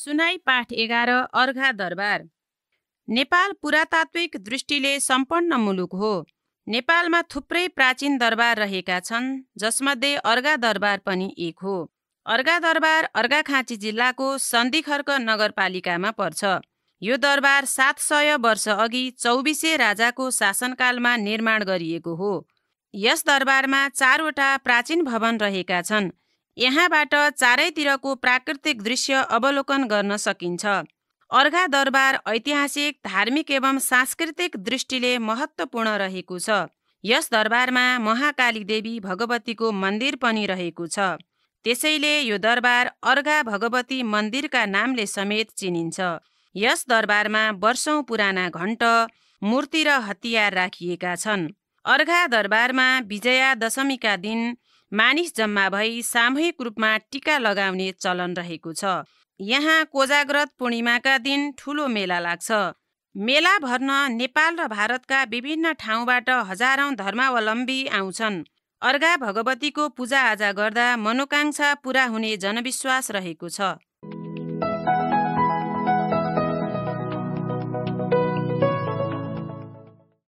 सुनाई पाठ 11 अर्घा दरबार। नेपाल पुरातात्विक दृष्टिले सम्पन्न मुलुक हो। नेपालमा थुप्रै प्राचीन दरबार रहेका छन्, जसमध्ये अर्घा दरबार पनि एक हो। अर्घा दरबार अर्घाखाँची जिल्लाको सन्धिखर्क नगरपालिकामा पर्छ। यो दरबार 700 वर्ष अघि 24 राजाको शासनकालमा निर्माण गरिएको हो। यस दरबारमा 4वटा प्राचीन भवन रहेका छन्। यहाँबाट चारैतिरको प्राकृतिक दृश्य अवलोकन गर्न सकिन्छ। अर्घा दरबार ऐतिहासिक, धार्मिक एवं सांस्कृतिक दृष्टिले महत्त्वपूर्ण रहेको छ। यस दरबारमा महाकाली देवी भगवतीको मन्दिर पनि रहेको छ। त्यसैले यो दरबार अर्घा भगवती मन्दिरका नामले समेत चिनिन्छ। यस दरबारमा वर्षौं पुराना घण्ट, मूर्ति र हतियार राखिएका छन्। अर्घा दरबारमा विजया दशमीका दिन मानिस जम्मा भई सामूहिक रूपमा टीका लगाउने चलन रहेको छ। यहाँ कोजाग्रत पूर्णिमाका दिन ठूलो मेला लाग्छ। मेला भर्न नेपाल र भारतका विभिन्न ठाउँबाट हजारौं धर्मावलम्बी आउँछन्। अर्घा भगवतीको पूजाआजा गर्दा मनोकांक्षा पूरा हुने जनविश्वास रहेको छ।